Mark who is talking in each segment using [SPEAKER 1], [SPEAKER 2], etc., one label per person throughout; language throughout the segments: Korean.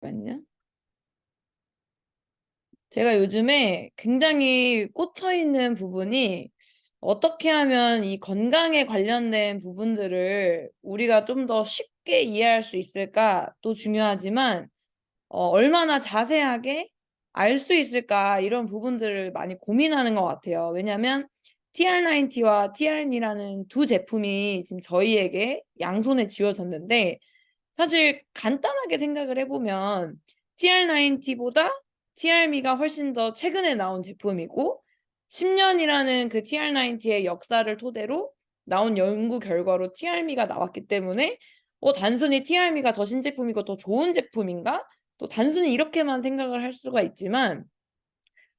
[SPEAKER 1] 잠깐요. 제가 요즘에 굉장히 꽂혀 있는 부분이 어떻게 하면 이 건강에 관련된 부분들을 우리가 좀 더 쉽게 이해할 수 있을까?도 중요하지만 얼마나 자세하게 알 수 있을까 이런 부분들을 많이 고민하는 것 같아요. 왜냐하면 TR90와 TRM이라는 두 제품이 지금 저희에게 양손에 쥐어졌는데 사실 간단하게 생각을 해보면 TR90보다 TRM이가 훨씬 더 최근에 나온 제품이고 10년이라는 그 TR90의 역사를 토대로 나온 연구 결과로 TRM이가 나왔기 때문에 단순히 TRM이가 더 신제품이고 더 좋은 제품인가? 또 단순히 이렇게만 생각을 할 수가 있지만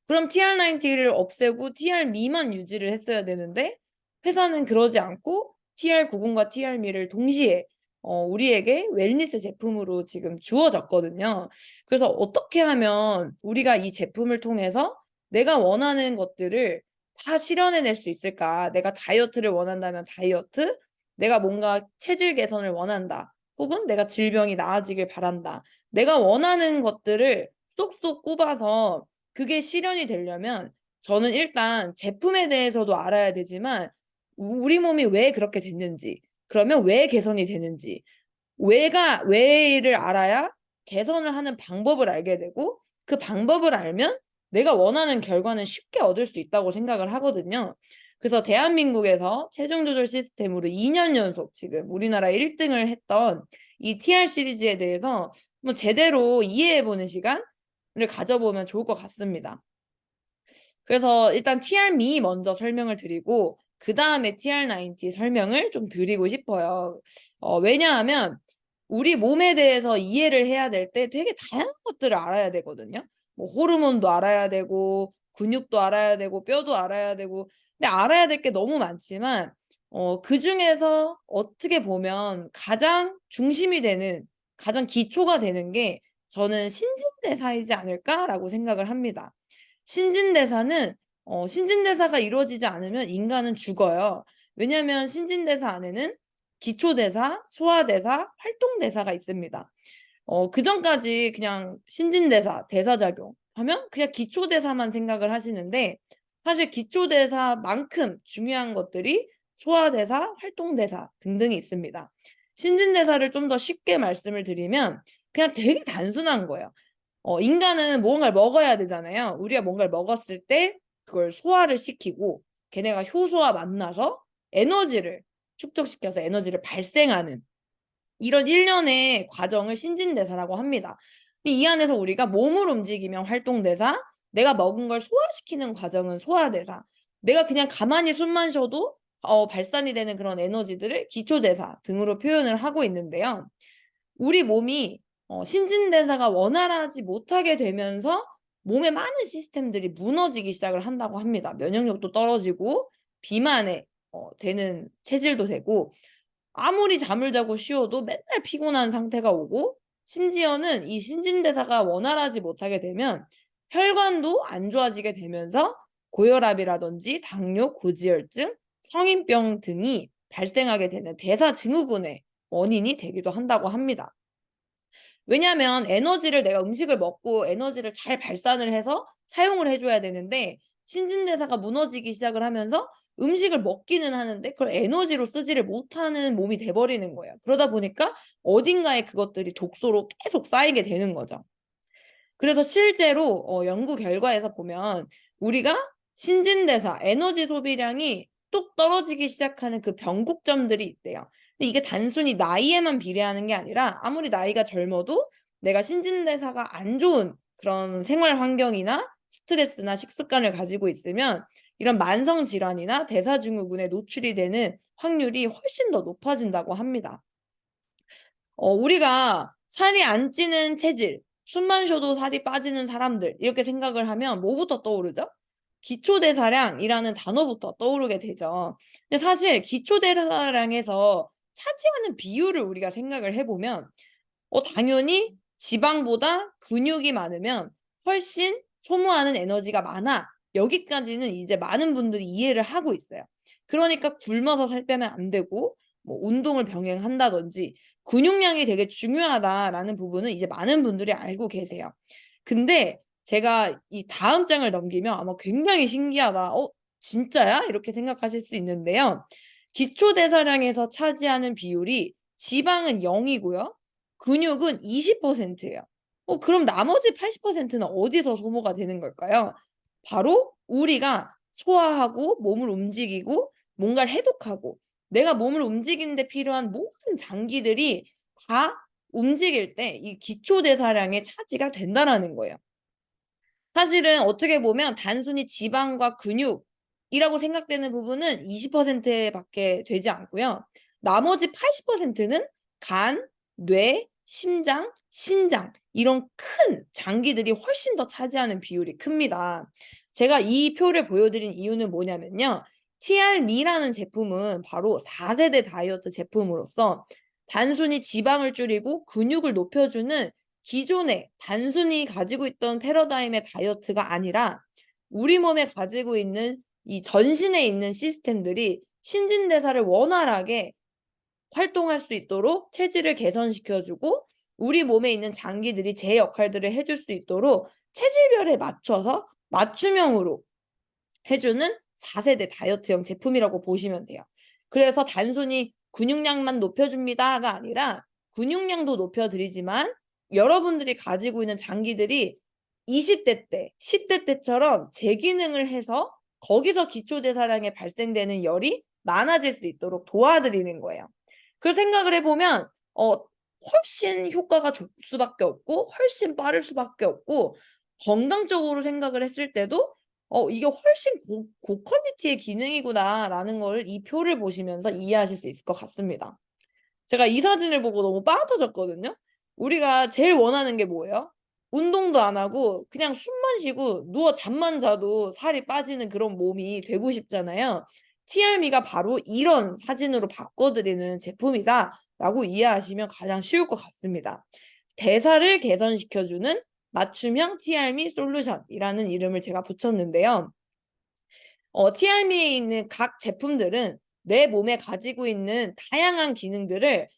[SPEAKER 1] 그럼 TR90를 없애고 TR미만 유지를 했어야 되는데 회사는 그러지 않고 TR90과 TR미를 동시에 우리에게 웰니스 제품으로 지금 주어졌거든요. 그래서 어떻게 하면 우리가 이 제품을 통해서 내가 원하는 것들을 다 실현해낼 수 있을까? 내가 다이어트를 원한다면 다이어트, 내가 뭔가 체질 개선을 원한다. 혹은 내가 질병이 나아지길 바란다. 내가 원하는 것들을 쏙쏙 꼽아서 그게 실현이 되려면 저는 일단 제품에 대해서도 알아야 되지만 우리 몸이 왜 그렇게 됐는지, 그러면 왜 개선이 되는지, 왜를 알아야 개선을 하는 방법을 알게 되고 그 방법을 알면 내가 원하는 결과는 쉽게 얻을 수 있다고 생각을 하거든요. 그래서 대한민국에서 체중 조절 시스템으로 2년 연속 지금 우리나라 1등을 했던 이 TR 시리즈에 대해서 뭐 제대로 이해해보는 시간을 가져보면 좋을 것 같습니다. 그래서 일단 TR미 먼저 설명을 드리고 그 다음에 TR90 설명을 좀 드리고 싶어요. 왜냐하면 우리 몸에 대해서 이해를 해야 될 때 되게 다양한 것들을 알아야 되거든요. 뭐 호르몬도 알아야 되고 근육도 알아야 되고 뼈도 알아야 되고 근데 알아야 될 게 너무 많지만 그중에서 어떻게 보면 가장 중심이 되는 가장 기초가 되는 게 저는 신진대사이지 않을까라고 생각을 합니다. 신진대사는 신진대사가 이루어지지 않으면 인간은 죽어요. 왜냐하면 신진대사 안에는 기초대사, 소화대사, 활동대사가 있습니다. 그전까지 그냥 신진대사, 대사작용 하면 그냥 기초대사만 생각을 하시는데 사실 기초대사만큼 중요한 것들이 소화대사, 활동대사 등등이 있습니다. 신진대사를 좀 더 쉽게 말씀을 드리면 그냥 되게 단순한 거예요. 인간은 뭔가를 먹어야 되잖아요. 우리가 뭔가를 먹었을 때 그걸 소화를 시키고 걔네가 효소와 만나서 에너지를 축적시켜서 에너지를 발생하는 이런 일련의 과정을 신진대사라고 합니다. 근데 이 안에서 우리가 몸을 움직이면 활동대사, 내가 먹은 걸 소화시키는 과정은 소화대사, 내가 그냥 가만히 숨만 쉬어도 발산이 되는 그런 에너지들을 기초대사 등으로 표현을 하고 있는데요. 우리 몸이 신진대사가 원활하지 못하게 되면서 몸의 많은 시스템들이 무너지기 시작을 한다고 합니다. 면역력도 떨어지고 비만에 되는 체질도 되고 아무리 잠을 자고 쉬어도 맨날 피곤한 상태가 오고 심지어는 이 신진대사가 원활하지 못하게 되면 혈관도 안 좋아지게 되면서 고혈압이라든지 당뇨, 고지혈증, 성인병 등이 발생하게 되는 대사증후군의 원인이 되기도 한다고 합니다. 왜냐하면 에너지를 내가 음식을 먹고 에너지를 잘 발산을 해서 사용을 해줘야 되는데 신진대사가 무너지기 시작을 하면서 음식을 먹기는 하는데 그걸 에너지로 쓰지를 못하는 몸이 돼버리는 거예요. 그러다 보니까 어딘가에 그것들이 독소로 계속 쌓이게 되는 거죠. 그래서 실제로 연구 결과에서 보면 우리가 신진대사, 에너지 소비량이 뚝 떨어지기 시작하는 그 변곡점들이 있대요. 근데 이게 단순히 나이에만 비례하는 게 아니라 아무리 나이가 젊어도 내가 신진대사가 안 좋은 그런 생활 환경이나 스트레스나 식습관을 가지고 있으면 이런 만성 질환이나 대사증후군에 노출이 되는 확률이 훨씬 더 높아진다고 합니다. 우리가 살이 안 찌는 체질, 숨만 쉬어도 살이 빠지는 사람들 이렇게 생각을 하면 뭐부터 떠오르죠? 기초대사량이라는 단어부터 떠오르게 되죠. 근데 사실 기초대사량에서 차지하는 비율을 우리가 생각을 해보면 당연히 지방보다 근육이 많으면 훨씬 소모하는 에너지가 많아. 여기까지는 이제 많은 분들이 이해를 하고 있어요. 그러니까 굶어서 살 빼면 안 되고 뭐 운동을 병행한다든지 근육량이 되게 중요하다라는 부분은 이제 많은 분들이 알고 계세요. 근데 제가 이 다음 장을 넘기면 아마 굉장히 신기하다. '진짜야?' 이렇게 생각하실 수 있는데요. 기초 대사량에서 차지하는 비율이 지방은 0 이고요. 근육은 20% 예요. 그럼 나머지 80%는 어디서 소모가 되는 걸까요? 바로 우리가 소화하고 몸을 움직이고 뭔가를 해독하고 내가 몸을 움직이는 데 필요한 모든 장기들이 다 움직일 때 이 기초 대사량의 차지가 된다라는 거예요. 사실은 어떻게 보면 단순히 지방과 근육이라고 생각되는 부분은 20% 밖에 되지 않고요. 나머지 80%는 간, 뇌, 심장, 신장 이런 큰 장기들이 훨씬 더 차지하는 비율이 큽니다. 제가 이 표를 보여드린 이유는 뭐냐면요. TRM이라는 제품은 바로 4세대 다이어트 제품으로서 단순히 지방을 줄이고 근육을 높여주는 기존에 단순히 가지고 있던 패러다임의 다이어트가 아니라 우리 몸에 가지고 있는 이 전신에 있는 시스템들이 신진대사를 원활하게 활동할 수 있도록 체질을 개선시켜 주고 우리 몸에 있는 장기들이 제 역할들을 해줄 수 있도록 체질별에 맞춰서 맞춤형으로 해 주는 4세대 다이어트형 제품이라고 보시면 돼요. 그래서 단순히 "근육량만 높여 줍니다."가 아니라 근육량도 높여 드리지만 여러분들이 가지고 있는 장기들이 20대 때, 10대 때처럼 재기능을 해서 거기서 기초 대사량에 발생되는 열이 많아질 수 있도록 도와드리는 거예요. 그 생각을 해 보면 훨씬 효과가 좋을 수밖에 없고 훨씬 빠를 수밖에 없고 건강적으로 생각을 했을 때도 '이게 훨씬 고퀄리티의 기능이구나.'라는 걸 이 표를 보시면서 이해하실 수 있을 것 같습니다. 제가 이 사진을 보고 너무 빠져졌거든요. 우리가 제일 원하는 게 뭐예요? 운동도 안 하고 그냥 숨만 쉬고 누워 잠만 자도 살이 빠지는 그런 몸이 되고 싶잖아요. TRM이가 바로 이런 사진으로 바꿔 드리는 제품이다라고 이해하시면 가장 쉬울 것 같습니다. 대사를 개선시켜 주는 맞춤형 TRM이 솔루션이라는 이름을 제가 붙였는데요. TRM에 있는 각 제품들은 내 몸에 가지고 있는 다양한 기능들을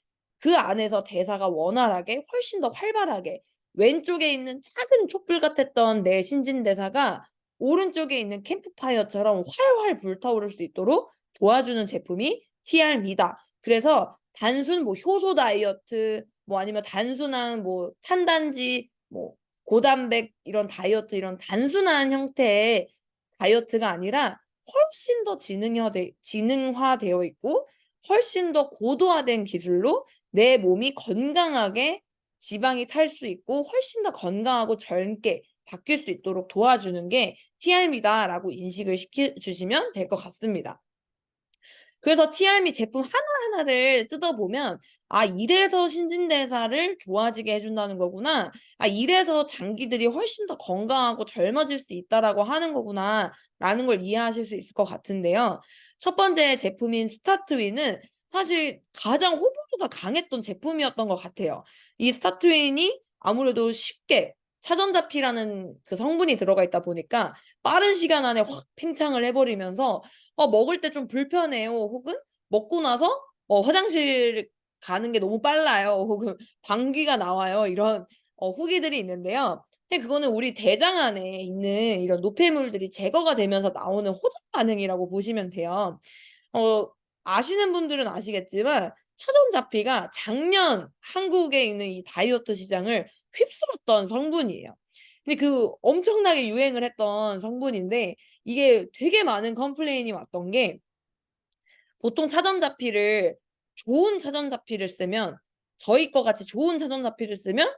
[SPEAKER 1] 그 안에서 대사가 원활하게 훨씬 더 활발하게 왼쪽에 있는 작은 촛불 같았던 내 신진대사가 오른쪽에 있는 캠프파이어처럼 활활 불타오를 수 있도록 도와주는 제품이 TRM이다. 그래서 단순 뭐 효소 다이어트 뭐 아니면 단순한 뭐 탄단지 뭐 고단백 이런 다이어트 이런 단순한 형태의 다이어트가 아니라 훨씬 더 지능화되어 있고 훨씬 더 고도화된 기술로 내 몸이 건강하게 지방이 탈 수 있고 훨씬 더 건강하고 젊게 바뀔 수 있도록 도와주는 게 TRM이다라고 인식을 시켜 주시면 될 것 같습니다. 그래서 TRM이 제품 하나하나를 뜯어보면 '아 이래서 신진대사를 좋아지게 해 준다는 거구나. 아 이래서 장기들이 훨씬 더 건강하고 젊어질 수 있다.'라고 하는 거구나라는 걸 이해하실 수 있을 것 같은데요. 첫 번째 제품인 스타트윈은 사실 가장 호불호가 강했던 제품이었던 것 같아요. 이 스타트윈이 아무래도 쉽게 차전자피라는 그 성분이 들어가 있다 보니까 빠른 시간 안에 확 팽창을 해 버리면서 먹을 때 좀 불편해요. 혹은 먹고 나서 화장실 가는 게 너무 빨라요. 혹은 방귀가 나와요. 이런 후기들이 있는데요. 근데 그거는 우리 대장 안에 있는 이런 노폐물들이 제거가 되면서 나오는 호전 반응이라고 보시면 돼요. 어 아시는 분들은 아시겠지만 차전자피가 작년 한국에 있는 이 다이어트 시장을 휩쓸었던 성분이에요. 근데 그 엄청나게 유행을 했던 성분인데 이게 되게 많은 컴플레인이 왔던 게 보통 차전자피를 좋은 차전자피를 쓰면 저희 거 같이 좋은 차전자피를 쓰면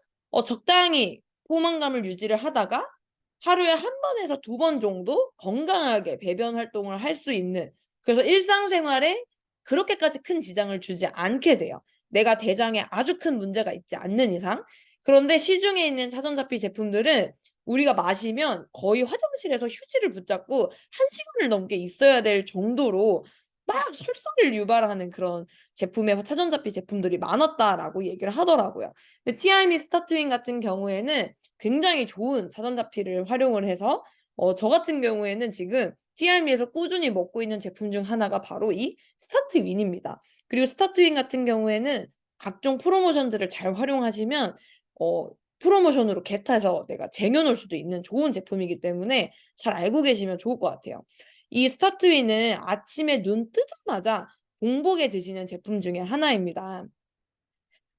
[SPEAKER 1] 적당히 포만감을 유지를 하다가 하루에 한 번에서 두 번 정도 건강하게 배변 활동을 할 수 있는 그래서 일상생활에 그렇게까지 큰 지장을 주지 않게 돼요, 내가 대장에 아주 큰 문제가 있지 않는 이상. 그런데 시중에 있는 차전자피 제품들은 우리가 마시면 거의 화장실에서 휴지를 붙잡고 1시간을 넘게 있어야 될 정도로 막 설사를 유발하는 그런 제품의 차전자피 제품들이 많았다라고 얘기를 하더라고요. 근데 티아이미 스타트윈 같은 경우에는 굉장히 좋은 차전자피를 활용을 해서 저 같은 경우에는 지금 티알미에서 꾸준히 먹고 있는 제품 중 하나가 바로 이 스타트윈입니다. 그리고 스타트윈 같은 경우에는 각종 프로모션들을 잘 활용하시면 프로모션으로 겟해서 내가 쟁여 놓을 수도 있는 좋은 제품이기 때문에 잘 알고 계시면 좋을 것 같아요. 이 스타트윈은 아침에 눈 뜨자마자 공복에 드시는 제품 중에 하나입니다.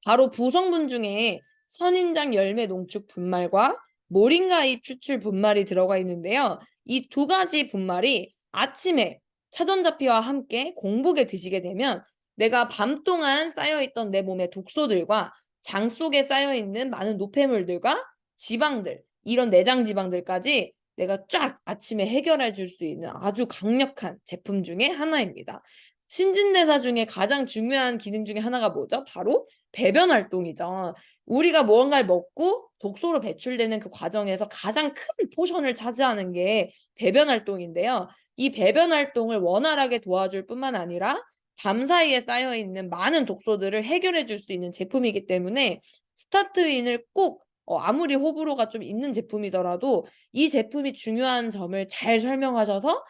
[SPEAKER 1] 바로 부성분 중에 선인장 열매 농축 분말과 모링가 잎 추출 분말이 들어가 있는데요. 이 두 가지 분말이 아침에 차전자피와 함께 공복에 드시게 되면 내가 밤 동안 쌓여있던 내 몸의 독소들과 장 속에 쌓여있는 많은 노폐물들과 지방들, 이런 내장 지방들까지 내가 쫙 아침에 해결해 줄 수 있는 아주 강력한 제품 중에 하나입니다. 신진대사 중에 가장 중요한 기능 중에 하나가 뭐죠? 바로 배변 활동이죠. 우리가 무언가를 먹고 독소로 배출되는 그 과정에서 가장 큰 포션을 차지하는 게 배변 활동인데요. 이 배변 활동을 원활하게 도와줄 뿐만 아니라 밤 사이에 쌓여 있는 많은 독소들을 해결해 줄 수 있는 제품이기 때문에 스타트윈을 꼭 아무리 호불호가 좀 있는 제품이더라도 이 제품이 중요한 점을 잘 설명하셔서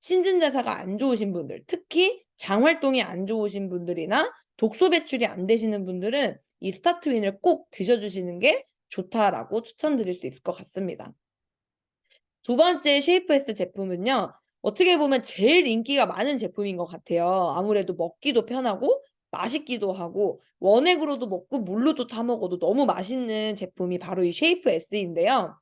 [SPEAKER 1] 신진대사가 안 좋으신 분들, 특히 장 활동이 안 좋으신 분들이나 독소 배출이 안 되시는 분들은 이 스타트윈을 꼭 드셔주시는 게 좋다라고 추천드릴 수 있을 것 같습니다. 두 번째 쉐이프에스 제품은요. 어떻게 보면 제일 인기가 많은 제품인 것 같아요. 아무래도 먹기도 편하고 맛있기도 하고 원액으로도 먹고 물로도 타 먹어도 너무 맛있는 제품이 바로 이 쉐이프에스인데요.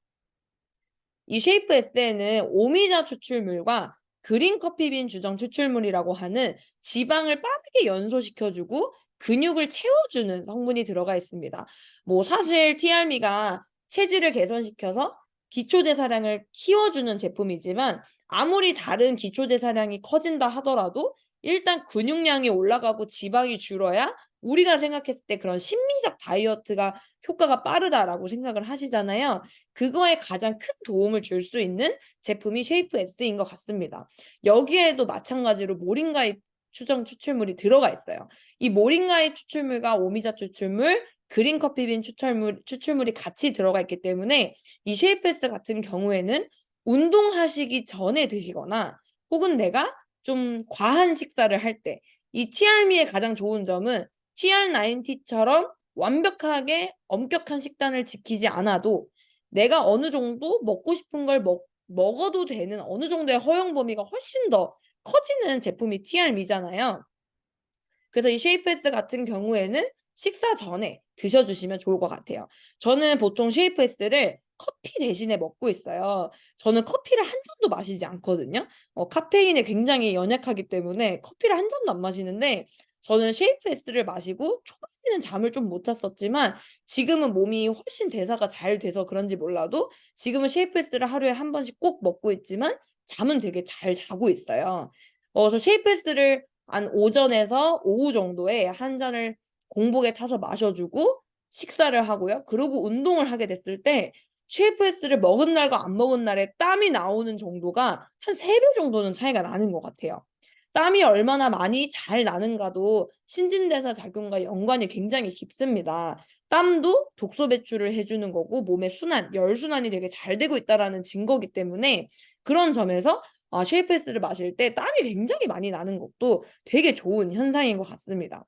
[SPEAKER 1] 이 쉐이프에스에는 오미자 추출물과 그린 커피빈 주정 추출물이라고 하는 지방을 빠르게 연소시켜 주고 근육을 채워주는 성분이 들어가 있습니다. 뭐 사실 TRM가 체질을 개선시켜서 기초대사량을 키워주는 제품이지만 아무리 다른 기초대사량이 커진다 하더라도 일단 근육량이 올라가고 지방이 줄어야 우리가 생각했을 때 그런 심리적 다이어트가 효과가 빠르다라고 생각을 하시잖아요. 그거에 가장 큰 도움을 줄 수 있는 제품이 쉐이프에스인 것 같습니다. 여기에도 마찬가지로 모링가잎 추출물이 들어가 있어요. 이 모링가잎 추출물과 오미자 추출물, 그린 커피빈 추출물이 같이 들어가 있기 때문에 이 쉐이프에스 같은 경우에는 운동하시기 전에 드시거나 혹은 내가 좀 과한 식사를 할 때 이 TRM의 가장 좋은 점은 TR90처럼 완벽하게 엄격한 식단을 지키지 않아도 내가 어느 정도 먹고 싶은 걸 먹어도 되는 어느 정도의 허용 범위가 훨씬 더 커지는 제품이 TRM이잖아요. 그래서 이 쉐이프에스 같은 경우에는 식사 전에 드셔주시면 좋을 것 같아요. 저는 보통 쉐이프에스를 커피 대신에 먹고 있어요. 저는 커피를 한 잔도 마시지 않거든요. 카페인에 굉장히 연약하기 때문에 커피를 한 잔도 안 마시는데 저는 쉐이프에스를 마시고 초반에는 잠을 좀 못 잤었지만 지금은 몸이 훨씬 대사가 잘 돼서 그런지 몰라도 지금은 쉐이프에스를 하루에 한 번씩 꼭 먹고 있지만 잠은 되게 잘 자고 있어요. 그래서 쉐이프에스를 한 오전에서 오후 정도에 한 잔을 공복에 타서 마셔 주고 식사를 하고요. 그러고 운동을 하게 됐을 때 쉐이프에스를 먹은 날과 안 먹은 날에 땀이 나오는 정도가 한 3배 정도는 차이가 나는 것 같아요. 땀이 얼마나 많이 잘 나는가도 신진대사 작용과 연관이 굉장히 깊습니다. 땀도 독소 배출을 해 주는 거고 몸의 순환, 혈순환이 되게 잘 되고 있다라는 증거이기 때문에 그런 점에서 쉐이프에스를 마실 때 땀이 굉장히 많이 나는 것도 되게 좋은 현상인 것 같습니다.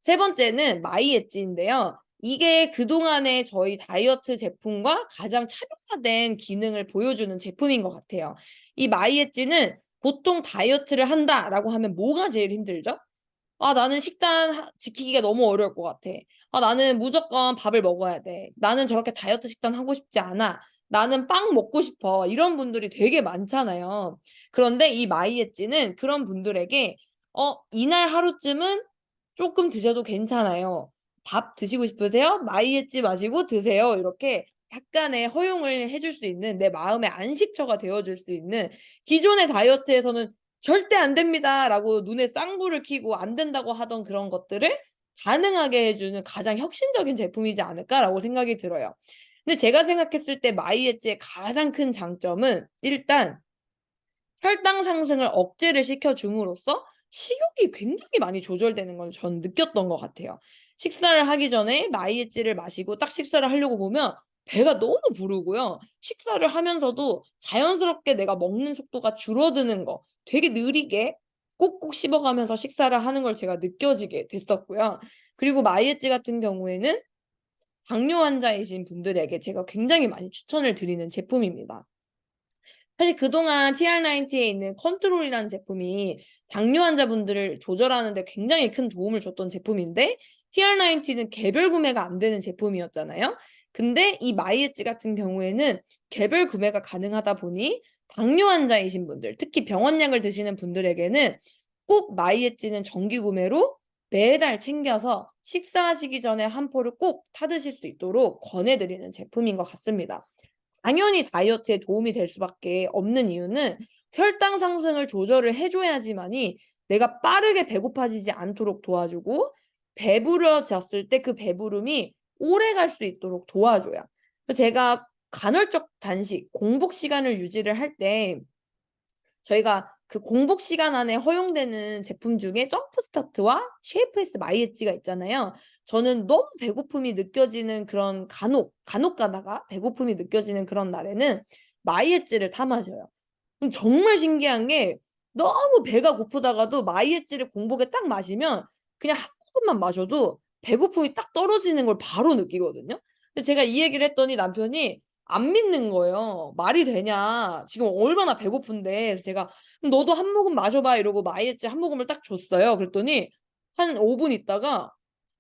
[SPEAKER 1] 세 번째는 마이 엣지인데요. 이게 그동안의 저희 다이어트 제품과 가장 차별화된 기능을 보여주는 제품인 것 같아요. 이 마이 엣지는 보통 다이어트를 한다라고 하면 뭐가 제일 힘들죠? 나는 식단 지키기가 너무 어려울 것 같아. 나는 무조건 밥을 먹어야 돼. 나는 저렇게 다이어트 식단 하고 싶지 않아. 나는 빵 먹고 싶어. 이런 분들이 되게 많잖아요. 그런데 이 마이 엣지는 그런 분들에게 이날 하루쯤은 조금 드셔도 괜찮아요. "밥 드시고 싶으세요? 마이 엣지 마시고 드세요." 이렇게 약간의 허용을 해줄 수 있는 내 마음의 안식처가 되어 줄 수 있는 기존의 다이어트에서는 "절대 안 됩니다."라고 눈에 쌍불을 켜고 안 된다고 하던 그런 것들을 가능하게 해 주는 가장 혁신적인 제품이지 않을까라고 생각이 들어요. 근데 제가 생각했을 때 마이 엣지의 가장 큰 장점은 일단 혈당 상승을 억제를 시켜 줌으로써 식욕이 굉장히 많이 조절되는 걸 전 느꼈던 것 같아요. 식사를 하기 전에 마이 엣지를 마시고 딱 식사를 하려고 보면 배가 너무 부르고요. 식사를 하면서도 자연스럽게 내가 먹는 속도가 줄어드는 거 되게 느리게 꼭꼭 씹어가면서 식사를 하는 걸 제가 느껴지게 됐었고요. 그리고 마이애찌 같은 경우에는 당뇨 환자이신 분들에게 제가 굉장히 많이 추천을 드리는 제품입니다. 사실 그동안 TR90에 있는 컨트롤이라는 제품이 당뇨 환자분들을 조절하는 데 굉장히 큰 도움을 줬던 제품인데, TR90는 개별 구매가 안 되는 제품이었잖아요. 근데 이 마이애찌 같은 경우에는 개별 구매가 가능하다 보니 당뇨 환자이신 분들, 특히 병원약을 드시는 분들에게는 꼭 마이애찌는 정기 구매로 매달 챙겨서 식사하시기 전에 한 포를 꼭 타 드실 수 있도록 권해 드리는 제품인 것 같습니다. 당연히 다이어트에 도움이 될 수밖에 없는 이유는 혈당 상승을 조절을 해 줘야지만이 내가 빠르게 배고파지지 않도록 도와주고, 배부러졌을 때 그 배부름이 오래갈 수 있도록 도와줘요. 그래서 제가 간헐적 단식, 공복 시간을 유지를 할 때 저희가 그 공복 시간 안에 허용되는 제품 중에 점프 스타트와 쉐이프에스 마이애찌가 있잖아요. 저는 너무 배고픔이 느껴지는 그런 간혹 가다가 배고픔이 느껴지는 그런 날에는 마이애찌를 타 마셔요. 그럼 정말 신기한 게, 너무 배가 고프다가도 마이애찌를 공복에 딱 마시면 그냥 한 모금만 마셔도 배고픔이 딱 떨어지는 걸 바로 느끼거든요. 근데 제가 이 얘기를 했더니 남편이 안 믿는 거예요. "말이 되냐. 지금 얼마나 배고픈데." 그래서 제가 "그럼 너도 한 모금 마셔 봐." 이러고 마이애찌 한 모금을 딱 줬어요. 그랬더니 한 5분 있다가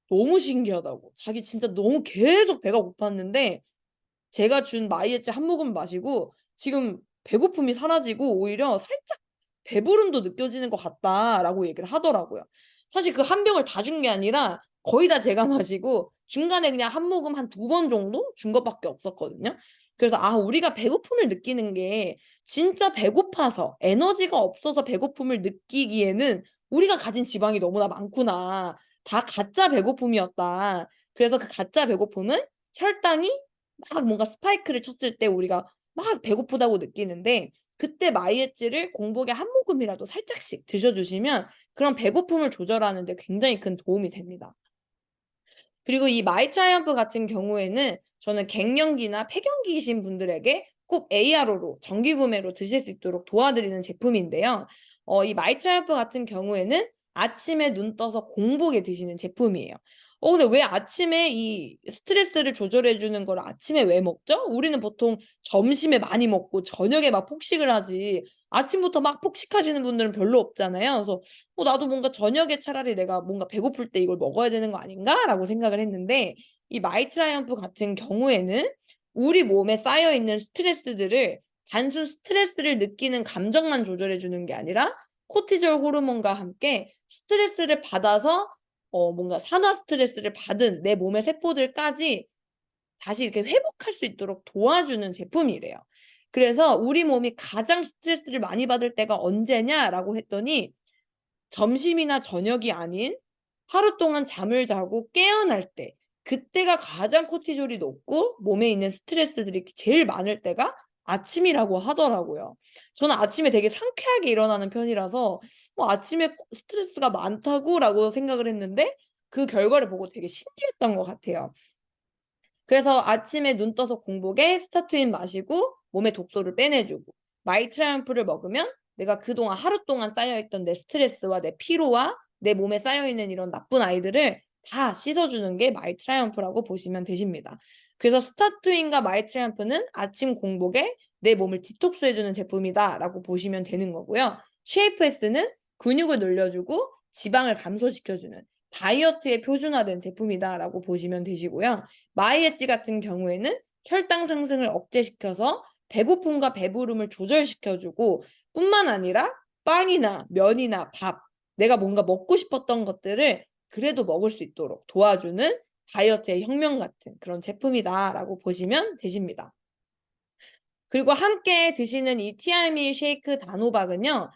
[SPEAKER 1] 너무 신기하다고, 자기 진짜 너무 계속 배가 고팠는데 제가 준 마이애찌 한 모금 마시고 지금 배고픔이 사라지고 오히려 살짝 "배부름도 느껴지는 것 같다."라고 얘기를 하더라고요. 사실 그 한 병을 다 준 게 아니라 거의 다 제가 마시고 중간에 그냥 한 모금 한 2번 정도 준 것밖에 없었거든요. 그래서 우리가 배고픔을 느끼는 게 진짜 배고파서 에너지가 없어서 배고픔을 느끼기에는 우리가 가진 지방이 너무나 많구나. 다 가짜 배고픔이었다. 그래서 그 가짜 배고픔은 혈당이 막 뭔가 스파이크를 쳤을 때 우리가 막 배고프다고 느끼는데, 그때 마이애찌를 공복에 한 모금이라도 살짝씩 드셔 주시면 그런 배고픔을 조절하는 데 굉장히 큰 도움이 됩니다. 그리고 이 마이트라이언프 같은 경우에는 저는 갱년기나 폐경기이신 분들에게 꼭 ARO로 정기 구매로 드실 수 있도록 도와드리는 제품인데요. 이 마이트라이언프 같은 경우에는 아침에 눈 떠서 공복에 드시는 제품이에요. 근데 왜 아침에 이 스트레스를 조절해 주는 걸 아침에 왜 먹죠? 우리는 보통 점심에 많이 먹고 저녁에 막 폭식을 하지, 아침부터 막 폭식하시는 분들은 별로 없잖아요. 그래서 '나도 뭔가 저녁에 차라리 내가 뭔가 배고플 때 이걸 먹어야 되는 거 아닌가?'라고 생각을 했는데, 이 마이트라이언프 같은 경우에는 우리 몸에 쌓여 있는 스트레스들을 단순 스트레스를 느끼는 감정만 조절해 주는 게 아니라 코티졸 호르몬과 함께 스트레스를 받아서 뭔가 산화 스트레스를 받은 내 몸의 세포들까지 다시 이렇게 회복할 수 있도록 도와주는 제품이래요. 그래서 "우리 몸이 가장 스트레스를 많이 받을 때가 언제냐?"라고 했더니 점심이나 저녁이 아닌 하루 동안 잠을 자고 깨어날 때, 그때가 가장 코티졸이 높고 몸에 있는 스트레스들이 제일 많을 때가 아침이라고 하더라고요. 저는 아침에 되게 상쾌하게 일어나는 편이라서 '아침에 스트레스가 많다고?'라고 생각을 했는데 그 결과를 보고 되게 신기했던 것 같아요. 그래서 아침에 눈 떠서 공복에 스타트윈 마시고 몸의 독소를 빼내 주고, 마이트라이언프를 먹으면 내가 그동안 하루 동안 쌓여 있던 내 스트레스와 내 피로와 내 몸에 쌓여 있는 이런 나쁜 아이들을 다 씻어 주는 게 마이트라이언프라고 보시면 되십니다. 그래서 스타트윈과 마이트라이언프는 아침 공복에 내 몸을 디톡스해 주는 제품이다라고 보시면 되는 거고요. 쉐이프에스는 근육을 늘려 주고 지방을 감소시켜 주는 다이어트에 표준화된 제품이다라고 보시면 되시고요. 마이애찌 같은 경우에는 혈당 상승을 억제시켜서 배고픔과 배부름을 조절시켜 주고, 뿐만 아니라 빵이나 면이나 밥, 내가 뭔가 먹고 싶었던 것들을 그래도 먹을 수 있도록 도와주는 다이어트의 혁명 같은 그런 제품이다라고 보시면 되십니다. 그리고 함께 드시는 이 티알미 쉐이크 단호박은요.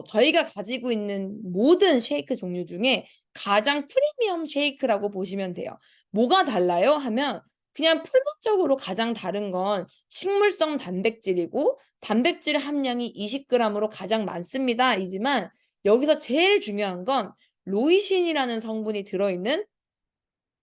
[SPEAKER 1] 저희가 가지고 있는 모든 쉐이크 종류 중에 가장 프리미엄 쉐이크라고 보시면 돼요. 뭐가 달라요? 하면 그냥 표면적으로 가장 다른 건 식물성 단백질이고 단백질 함량이 20 그램으로 가장 많습니다. 이지만 여기서 제일 중요한 건 로이신이라는 성분이 들어있는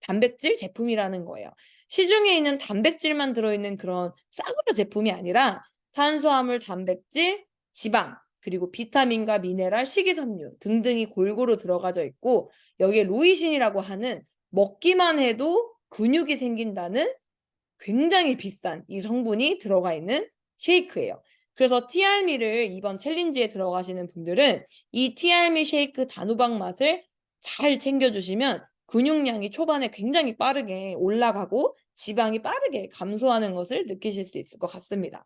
[SPEAKER 1] 단백질 제품이라는 거예요. 시중에 있는 단백질만 들어있는 그런 싸구려 제품이 아니라 탄수화물, 단백질, 지방, 그리고 비타민과 미네랄, 식이섬유 등등이 골고루 들어가져 있고 여기에 로이신이라고 하는 먹기만 해도 근육이 생긴다는 굉장히 비싼 이 성분이 들어가 있는 쉐이크예요. 그래서 티알미를 이번 챌린지에 들어가시는 분들은 이 티알미 쉐이크 단호박 맛을 잘 챙겨주시면 근육량이 초반에 굉장히 빠르게 올라가고 지방이 빠르게 감소하는 것을 느끼실 수 있을 것 같습니다.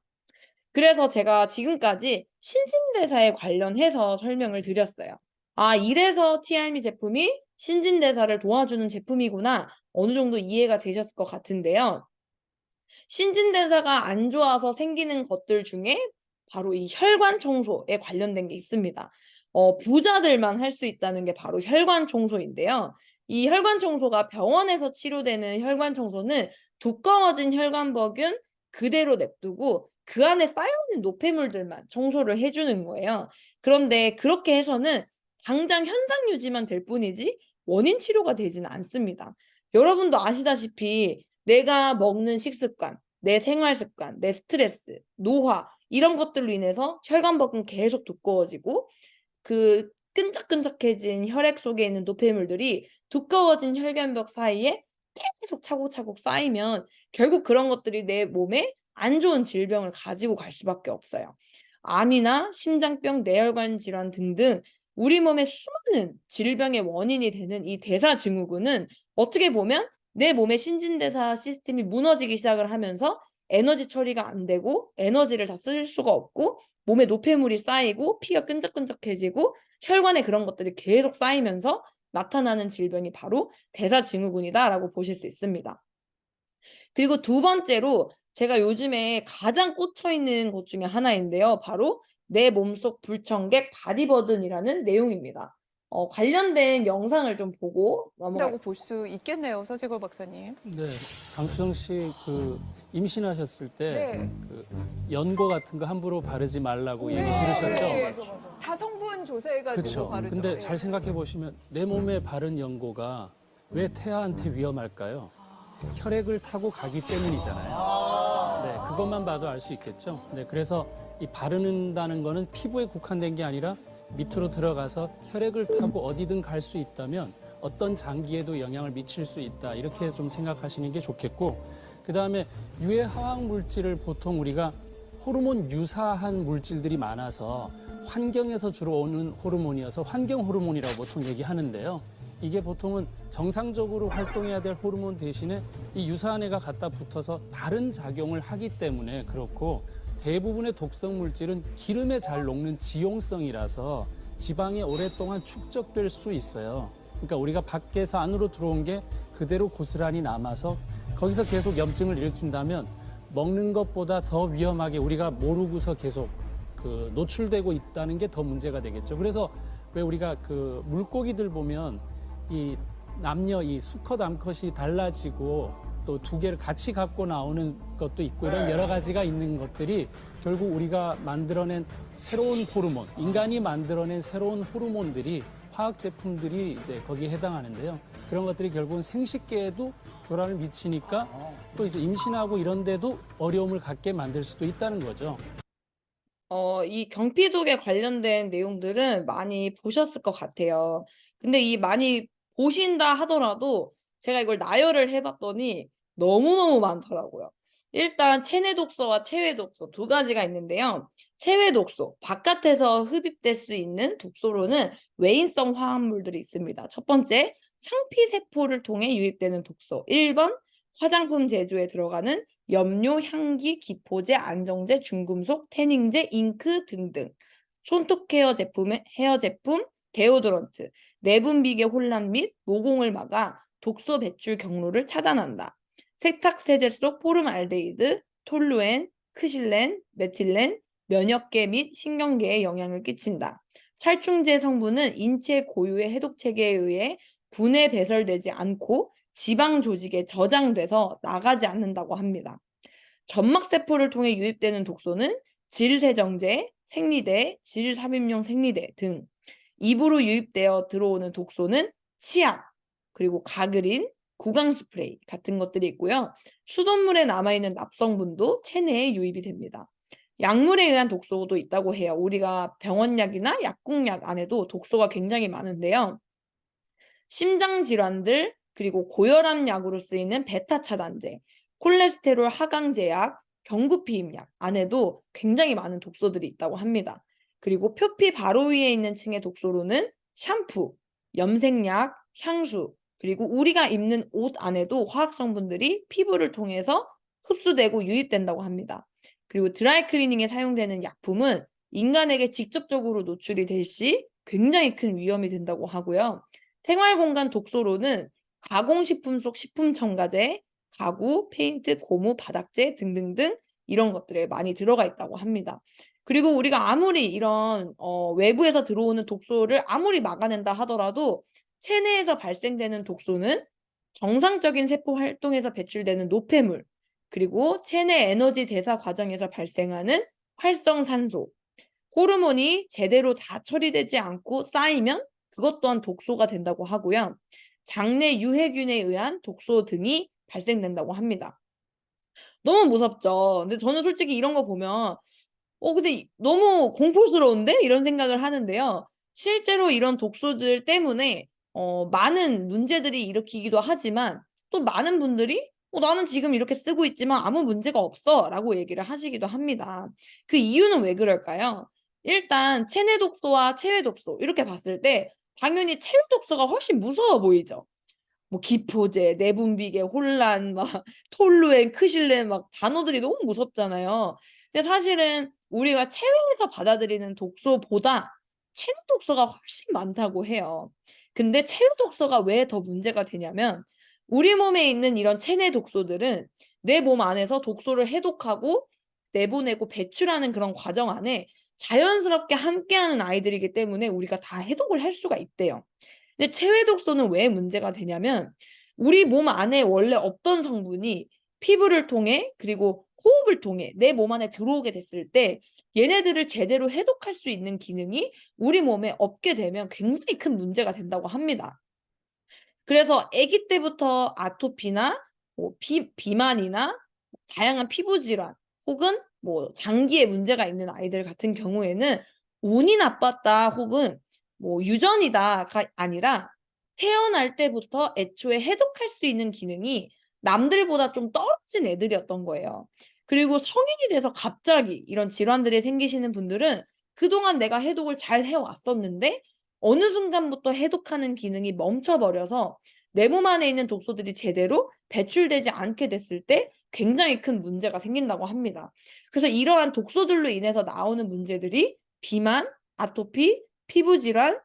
[SPEAKER 1] 그래서 제가 지금까지 신진대사에 관련해서 설명을 드렸어요. 아, 이래서 티알미 제품이 신진대사를 도와주는 제품이구나. 어느 정도 이해가 되셨을 것 같은데요. 신진대사가 안 좋아서 생기는 것들 중에 바로 이 혈관 청소에 관련된 게 있습니다. 부자들만 할 수 있다는 게 바로 혈관 청소인데요. 이 혈관 청소가 병원에서 치료되는 혈관 청소는 두꺼워진 혈관벽은 그대로 냅두고 그 안에 쌓여있는 노폐물들만 청소를 해주는 거예요. 그런데 그렇게 해서는 당장 현상 유지만 될 뿐이지 원인 치료가 되지는 않습니다. 여러분도 아시다시피 내가 먹는 식습관, 내 생활 습관, 내 스트레스, 노화 이런 것들로 인해서 혈관벽은 계속 두꺼워지고 그 끈적끈적해진 혈액 속에 있는 노폐물들이 두꺼워진 혈관벽 사이에 계속 차곡차곡 쌓이면 결국 그런 것들이 내 몸에 안 좋은 질병을 가지고 갈 수밖에 없어요. 암이나 심장병, 뇌혈관 질환 등등 우리 몸의 수많은 질병의 원인이 되는 이 대사증후군은 어떻게 보면 내 몸의 신진대사 시스템이 무너지기 시작을 하면서 에너지 처리가 안 되고 에너지를 다 쓸 수가 없고 몸에 노폐물이 쌓이고 피가 끈적끈적해지고 혈관에 그런 것들이 계속 쌓이면서 나타나는 질병이 바로 대사증후군이다라고 보실 수 있습니다. 그리고 두 번째로 제가 요즘에 가장 꽂혀 있는 것 중에 하나인데요. 바로 내 몸속 불청객 바디버든이라는 내용입니다. 관련된 영상을 좀 보고 넘어갈
[SPEAKER 2] 다고 볼 수 있겠네요, 서재걸 박사님.
[SPEAKER 3] 네, 강수정 씨 임신하셨을 때
[SPEAKER 2] 네.
[SPEAKER 3] 연고 같은 거 함부로 바르지 말라고 얘기 들으셨죠?
[SPEAKER 2] 네. 다 성분 조사해가지고
[SPEAKER 3] 그렇죠.
[SPEAKER 2] 바르죠.
[SPEAKER 3] 근데
[SPEAKER 2] 예.
[SPEAKER 3] 잘 생각해 보시면 내 몸에 바른 연고가 왜 태아한테 위험할까요? 혈액을 타고 가기 때문이잖아요. 네, 그것만 봐도 알 수 있겠죠. 네, 그래서 이 바르는다는 거는 피부에 국한된 게 아니라 밑으로 들어가서 혈액을 타고 어디든 갈 수 있다면 어떤 장기에도 영향을 미칠 수 있다. 이렇게 좀 생각하시는 게 좋겠고, 그 다음에 유해 화학 물질을 보통 우리가 호르몬 유사한 물질들이 많아서 환경에서 주로 오는 호르몬이어서 환경 호르몬이라고 보통 얘기하는데요. 이게 보통은 정상적으로 활동해야 될 호르몬 대신에 이 유사한 애가 갖다 붙어서 다른 작용을 하기 때문에 그렇고, 대부분의 독성 물질은 기름에 잘 녹는 지용성이라서 지방에 오랫동안 축적될 수 있어요. 그러니까 우리가 밖에서 안으로 들어온 게 그대로 고스란히 남아서 거기서 계속 염증을 일으킨다면 먹는 것보다 더 위험하게 우리가 모르고서 계속 노출되고 있다는 게 더 문제가 되겠죠. 그래서 왜 우리가 물고기들 보면 이 남녀 이 수컷 암컷이 달라지고 또 두 개를 같이 갖고 나오는 것도 있고 이런 여러 가지가 있는 것들이 결국 우리가 만들어낸 새로운 호르몬, 인간이 만들어낸 새로운 호르몬들이 화학 제품들이 이제 거기에 해당하는데요. 그런 것들이 결국은 생식계에도 교란을 미치니까 또 이제 임신하고 이런 데도 어려움을 갖게 만들 수도 있다는 거죠.
[SPEAKER 1] 이 경피독에 관련된 내용들은 많이 보셨을 것 같아요. 근데 이 많이 보신다 하더라도 제가 이걸 나열을 해 봤더니 너무너무 많더라고요. 일단 체내 독소와 체외 독소 두 가지가 있는데요. 체외 독소, 바깥에서 흡입될 수 있는 독소로는 외인성 화합물들이 있습니다. 첫 번째, 상피세포를 통해 유입되는 독소. 1번, 화장품 제조에 들어가는 염료, 향기, 기포제, 안정제, 중금속, 태닝제, 잉크 등등. 손톱 헤어 제품, 데오도런트, 내분비계 혼란 및 모공을 막아 독소 배출 경로를 차단한다. 세탁세제 속 포름알데히드, 톨루엔, 크실렌, 메틸렌, 면역계 및 신경계에 영향을 끼친다. 살충제 성분은 인체 고유의 해독체계에 의해 분해 배설되지 않고 지방 조직에 저장돼서 나가지 않는다고 합니다. 점막세포를 통해 유입되는 독소는 질세정제, 생리대, 질삽입용 생리대 등 입으로 유입되어 들어오는 독소는 치약, 그리고 가그린, 구강 스프레이 같은 것들이 있고요. 수돗물에 남아있는 납성분도 체내에 유입이 됩니다. 약물에 의한 독소도 있다고 해요. 우리가 병원약이나 약국약 안에도 독소가 굉장히 많은데요. 심장 질환들, 그리고 고혈압 약으로 쓰이는 베타 차단제, 콜레스테롤 하강제약, 경구피임약 안에도 굉장히 많은 독소들이 있다고 합니다. 그리고 표피 바로 위에 있는 층의 독소로는 샴푸, 염색약, 향수, 그리고 우리가 입는 옷 안에도 화학 성분들이 피부를 통해서 흡수되고 유입된다고 합니다. 그리고 드라이클리닝에 사용되는 약품은 인간에게 직접적으로 노출이 될 시 굉장히 큰 위험이 된다고 하고요. 생활공간 독소로는 가공식품 속 식품 첨가제, 가구, 페인트, 고무, 바닥재 등등등 이런 것들에 많이 들어가 있다고 합니다. 그리고 우리가 아무리 이런 외부에서 들어오는 독소를 아무리 막아낸다 하더라도 체내에서 발생되는 독소는 정상적인 세포 활동에서 배출되는 노폐물, 그리고 체내 에너지 대사 과정에서 발생하는 활성산소, 호르몬이 제대로 다 처리되지 않고 쌓이면 그것 또한 독소가 된다고 하고요. 장내 유해균에 의한 독소 등이 발생된다고 합니다. 너무 무섭죠. 근데 저는 솔직히 이런 거 보면 근데 너무 공포스러운데? 이런 생각을 하는데요. 실제로 이런 독소들 때문에 많은 문제들이 일으키기도 하지만 또 많은 분들이 나는 지금 이렇게 쓰고 있지만 아무 문제가 없어 라고 얘기를 하시기도 합니다. 그 이유는 왜 그럴까요? 일단 체내 독소와 체외 독소 이렇게 봤을 때 당연히 체외 독소가 훨씬 무서워 보이죠. 뭐 기포제, 내분비계 혼란, 막 톨루엔, 크실렌 막 단어들이 너무 무섭잖아요. 근데 사실은 우리가 체외에서 받아들이는 독소보다 체내 독소가 훨씬 많다고 해요. 근데 체외 독소가 왜 더 문제가 되냐면 우리 몸에 있는 이런 체내 독소들은 내 몸 안에서 독소를 해독하고 내보내고 배출하는 그런 과정 안에 자연스럽게 함께하는 아이들이기 때문에 우리가 다 해독을 할 수가 있대요. 근데 체외 독소는 왜 문제가 되냐면 우리 몸 안에 원래 없던 성분이 피부를 통해 그리고 호흡을 통해 내 몸 안에 들어오게 됐을 때 얘네들을 제대로 해독할 수 있는 기능이 우리 몸에 없게 되면 굉장히 큰 문제가 된다고 합니다. 그래서 아기 때부터 아토피나 비만이나 다양한 피부 질환 혹은 장기에 문제가 있는 아이들 같은 경우에는 운이 나빴다 혹은 유전이다가 아니라 태어날 때부터 애초에 해독할 수 있는 기능이 남들보다 좀 떨어진 애들이었던 거예요. 그리고 성인이 돼서 갑자기 이런 질환들이 생기시는 분들은 그동안 내가 해독을 잘 해왔었는데 어느 순간부터 해독하는 기능이 멈춰버려서 내 몸 안에 있는 독소들이 제대로 배출되지 않게 됐을 때 굉장히 큰 문제가 생긴다고 합니다. 그래서 이러한 독소들로 인해서 나오는 문제들이 비만, 아토피, 피부질환,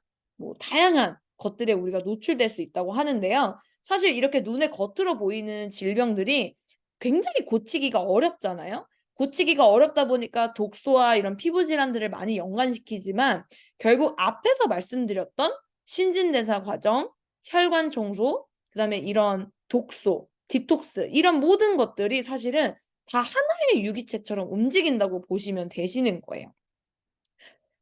[SPEAKER 1] 다양한 것들에 우리가 노출될 수 있다고 하는데요. 사실 이렇게 눈에 겉으로 보이는 질병들이 굉장히 고치기가 어렵잖아요. 고치기가 어렵다 보니까 독소와 이런 피부 질환들을 많이 연관시키지만 결국 앞에서 말씀드렸던 신진대사 과정, 혈관 청소, 그다음에 이런 독소, 디톡스 이런 모든 것들이 사실은 다 하나의 유기체처럼 움직인다고 보시면 되시는 거예요.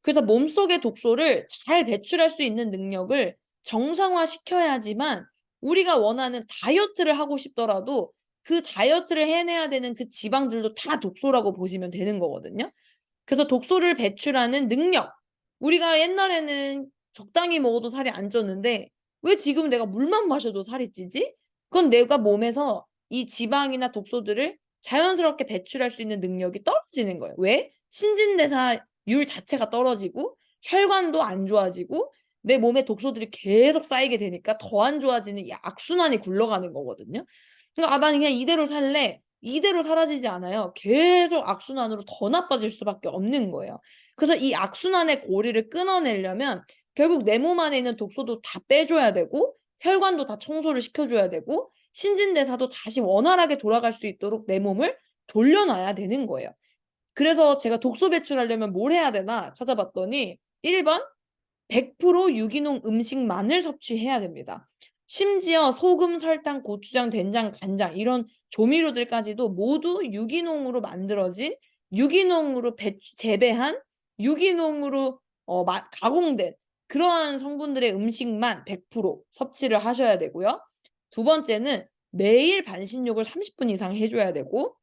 [SPEAKER 1] 그래서 몸속의 독소를 잘 배출할 수 있는 능력을 정상화시켜야지만 우리가 원하는 다이어트를 하고 싶더라도 그 다이어트를 해내야 되는 그 지방들도 다 독소라고 보시면 되는 거거든요. 그래서 독소를 배출하는 능력. 우리가 옛날에는 적당히 먹어도 살이 안 쪘는데 왜 지금 내가 물만 마셔도 살이 찌지? 그건 내가 몸에서 이 지방이나 독소들을 자연스럽게 배출할 수 있는 능력이 떨어지는 거예요. 왜? 신진대사율 자체가 떨어지고 혈관도 안 좋아지고 내 몸에 독소들이 계속 쌓이게 되니까 더 안 좋아지는 이 악순환이 굴러가는 거거든요. 그러니까 나는 그냥 이대로 살래. 이대로 사라지지 않아요. 계속 악순환으로 더 나빠질 수밖에 없는 거예요. 그래서 이 악순환의 고리를 끊어내려면 결국 내 몸 안에 있는 독소도 다 빼줘야 되고 혈관도 다 청소를 시켜줘야 되고 신진대사도 다시 원활하게 돌아갈 수 있도록 내 몸을 돌려놔야 되는 거예요. 그래서 제가 독소 배출하려면 뭘 해야 되나 찾아봤더니 1번 100% 유기농 음식만을 섭취해야 됩니다. 심지어 소금, 설탕, 고추장, 된장, 간장 이런 조미료들까지도 모두 유기농으로 만들어진 유기농으로 재배한 유기농으로 가공된 그러한 성분들의 음식만 100% 섭취를 하셔야 되고요. 두 번째는 매일 반신욕을 30분 이상 해줘야 되고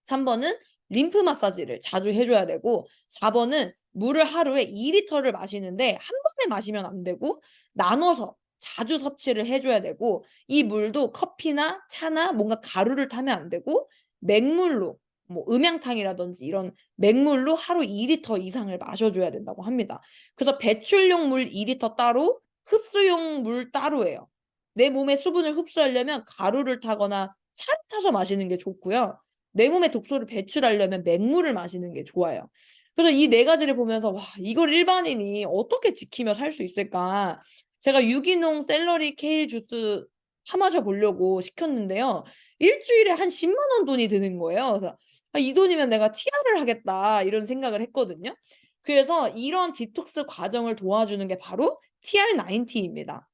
[SPEAKER 1] 3번은 림프 마사지를 자주 해줘야 되고, 4번은 물을 하루에 2리터를 마시는데 한 번에 마시면 안 되고 나눠서 자주 섭취를 해줘야 되고, 이 물도 커피나 차나 뭔가 가루를 타면 안 되고 맹물로, 뭐 음양탕이라든지 이런 맹물로 하루 2리터 이상을 마셔줘야 된다고 합니다. 그래서 배출용 물 2리터 따로, 흡수용 물 따로예요. 내 몸에 수분을 흡수하려면 가루를 타거나 차를 타서 마시는 게 좋고요. 내 몸에 독소를 배출하려면 맹물을 마시는 게 좋아요. 그래서 이 네 가지를 보면서 와, 이걸 일반인이 어떻게 지키며 살 수 있을까? 제가 유기농 샐러리 케일 주스 사 마셔 보려고 시켰는데요. 일주일에 한 10만 원 돈이 드는 거예요. 그래서 이 돈이면 내가 TR을 하겠다 이런 생각을 했거든요. 그래서 이런 디톡스 과정을 도와주는 게 바로 TR90입니다.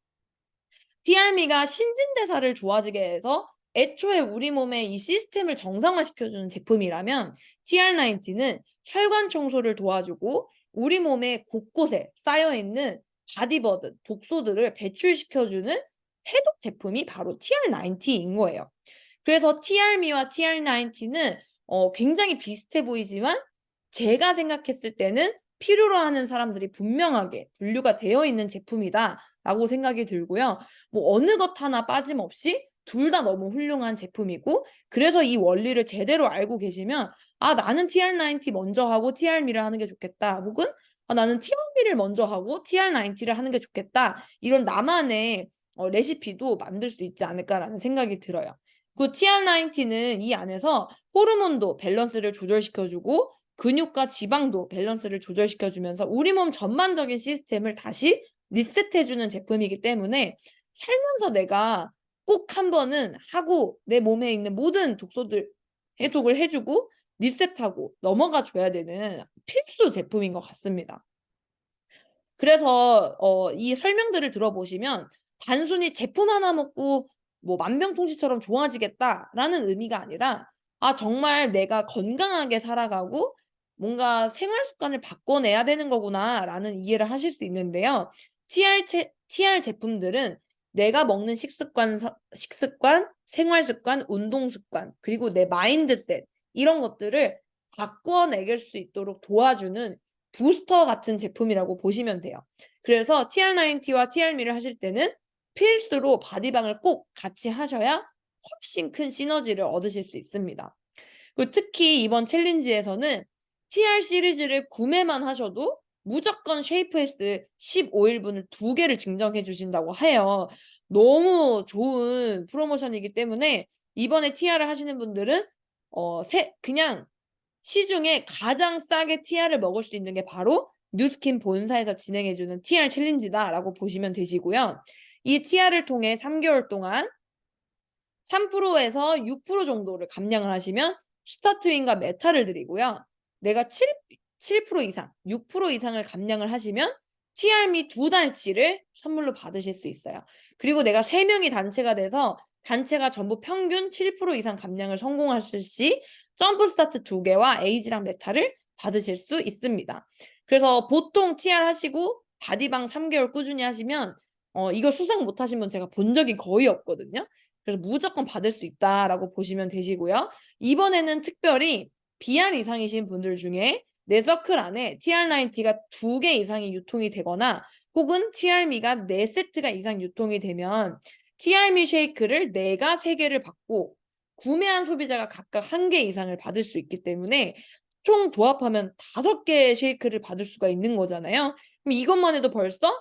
[SPEAKER 1] TR미가 신진대사를 좋아지게 해서 애초에 우리 몸의 이 시스템을 정상화시켜주는 제품이라면, TR90는 혈관 청소를 도와주고 우리 몸의 곳곳에 쌓여있는 바디버든, 독소들을 배출시켜주는 해독 제품이 바로 TR90인 거예요. 그래서 TR미와 TR90는 굉장히 비슷해 보이지만 제가 생각했을 때는 필요로 하는 사람들이 분명하게 분류가 되어 있는 제품이다라고 생각이 들고요. 뭐 어느 것 하나 빠짐없이 둘 다 너무 훌륭한 제품이고, 그래서 이 원리를 제대로 알고 계시면 나는 TR90 먼저 하고 TR미를 하는 게 좋겠다, 혹은 나는 TR미를 먼저 하고 TR90를 하는 게 좋겠다, 이런 나만의 레시피도 만들 수 있지 않을까라는 생각이 들어요. 그 TR90는 이 안에서 호르몬도 밸런스를 조절시켜주고 근육과 지방도 밸런스를 조절시켜주면서 우리 몸 전반적인 시스템을 다시 리셋해주는 제품이기 때문에 살면서 내가 꼭 한 번은 하고 내 몸에 있는 모든 독소들 해독을 해주고 리셋하고 넘어가 줘야 되는 필수 제품인 것 같습니다. 그래서 이 설명들을 들어보시면 단순히 제품 하나 먹고 뭐 만병통치처럼 좋아지겠다라는 의미가 아니라 정말 내가 건강하게 살아가고 뭔가 생활 습관을 바꿔내야 되는 거구나라는 이해를 하실 수 있는데요. TR 제품들은 내가 먹는 식습관, 생활 습관, 운동 습관, 그리고 내 마인드셋, 이런 것들을 바꿔내길 수 있도록 도와주는 부스터 같은 제품이라고 보시면 돼요. 그래서 TR90와 TR미를 하실 때는 필수로 바디방을 꼭 같이 하셔야 훨씬 큰 시너지를 얻으실 수 있습니다. 그리고 특히 이번 챌린지에서는 TR 시리즈를 구매만 하셔도 무조건 쉐이프에스 15일분을 2개를 증정해 주신다고 해요. 너무 좋은 프로모션이기 때문에 이번에 TR을 하시는 분들은 그냥 시중에 가장 싸게 TR을 먹을 수 있는 게 바로 뉴스킨 본사에서 진행해주는 TR 챌린지다라고 보시면 되시고요. 이 TR을 통해 3개월 동안 3%에서 6% 정도를 감량을 하시면 스타트윈과 메타를 드리고요. 내가 7% 이상, 6% 이상을 감량을 하시면 TR미 2달치를 선물로 받으실 수 있어요. 그리고 내가 3명이 단체가 돼서 단체가 전부 평균 7% 이상 감량을 성공하실 시 점프 스타트 2개와 에이지랑 메타를 받으실 수 있습니다. 그래서 보통 TR 하시고 바디방 3개월 꾸준히 하시면 이거 수상 못 하신 분 제가 본 적이 거의 없거든요. 그래서 무조건 받을 수 있다라고 보시면 되시고요. 이번에는 특별히 BR 이상이신 분들 중에 내 서클 안에 TR90가 2개 이상이 유통이 되거나 혹은 TR미가 4세트가 이상 유통이 되면 TR미 쉐이크를 내가 3개를 받고 구매한 소비자가 각각 1개 이상을 받을 수 있기 때문에 총 도합하면 5개의 쉐이크를 받을 수가 있는 거잖아요. 그럼 이것만 해도 벌써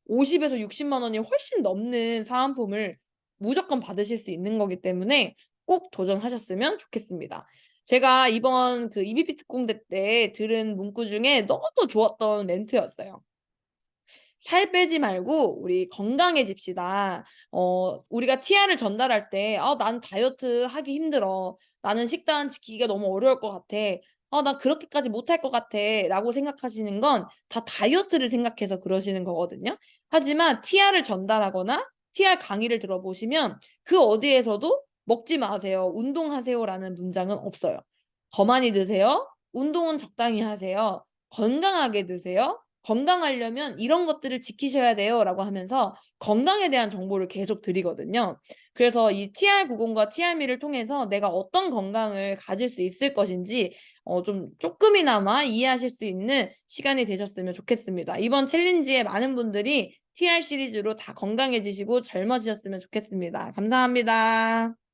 [SPEAKER 1] 50에서 60만 원이 훨씬 넘는 사은품을 무조건 받으실 수 있는 거기 때문에 꼭 도전하셨으면 좋겠습니다. 제가 이번 그 EBP 특공대 때 들은 문구 중에 너무 좋았던 멘트였어요. 살 빼지 말고 우리 건강해집시다. 우리가 TR을 전달할 때 난 다이어트 하기 힘들어. 나는 식단 지키기가 너무 어려울 것 같아. 난 그렇게까지 못할 것 같아. 라고 생각하시는 건 다 다이어트를 생각해서 그러시는 거거든요. 하지만 TR을 전달하거나 TR 강의를 들어보시면 그 어디에서도 먹지 마세요, 운동하세요라는 문장은 없어요. 더 많이 드세요. 운동은 적당히 하세요. 건강하게 드세요. 건강하려면 이런 것들을 지키셔야 돼요 라고 하면서 건강에 대한 정보를 계속 드리거든요. 그래서 이 TR90과 TRM를 통해서 내가 어떤 건강을 가질 수 있을 것인지 좀 조금이나마 이해하실 수 있는 시간이 되셨으면 좋겠습니다. 이번 챌린지에 많은 분들이 TR 시리즈로 다 건강해지시고 젊어지셨으면 좋겠습니다. 감사합니다.